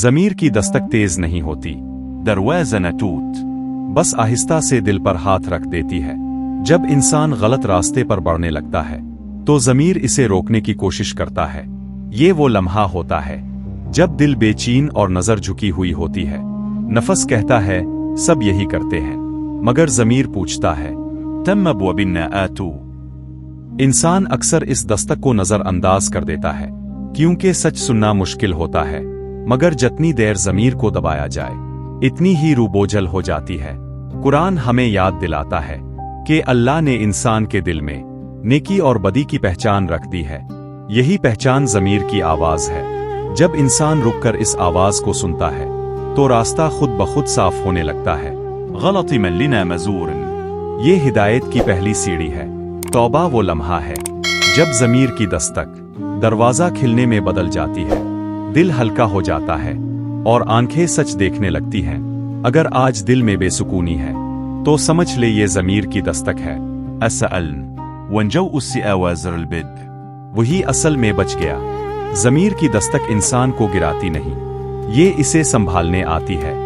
ضمیر کی دستک تیز نہیں ہوتی، دروازہ نہ ٹوٹ، بس آہستہ سے دل پر ہاتھ رکھ دیتی ہے۔ جب انسان غلط راستے پر بڑھنے لگتا ہے تو ضمیر اسے روکنے کی کوشش کرتا ہے۔ یہ وہ لمحہ ہوتا ہے جب دل بے چین اور نظر جھکی ہوئی ہوتی ہے۔ نفس کہتا ہے سب یہی کرتے ہیں، مگر ضمیر پوچھتا ہے تم بنا آتو۔ انسان اکثر اس دستک کو نظر انداز کر دیتا ہے کیونکہ سچ سننا مشکل ہوتا ہے، مگر جتنی دیر ضمیر کو دبایا جائے اتنی ہی روح بوجھل ہو جاتی ہے۔ قرآن ہمیں یاد دلاتا ہے کہ اللہ نے انسان کے دل میں نیکی اور بدی کی پہچان رکھ دی ہے۔ یہی پہچان ضمیر کی آواز ہے۔ جب انسان رک کر اس آواز کو سنتا ہے تو راستہ خود بخود صاف ہونے لگتا ہے۔ غلط من لنا مزور، یہ ہدایت کی پہلی سیڑھی ہے۔ توبہ وہ لمحہ ہے جب ضمیر کی دستک دروازہ کھلنے میں بدل جاتی ہے، دل ہلکا ہو جاتا ہے اور آنکھیں سچ دیکھنے لگتی ہیں۔ اگر آج دل میں بے سکونی ہے تو سمجھ لے یہ ضمیر کی دستک ہے۔ اسألن ونجو اس آوازر البد، وہی اصل میں بچ گیا۔ ضمیر کی دستک انسان کو گراتی نہیں، یہ اسے سنبھالنے آتی ہے۔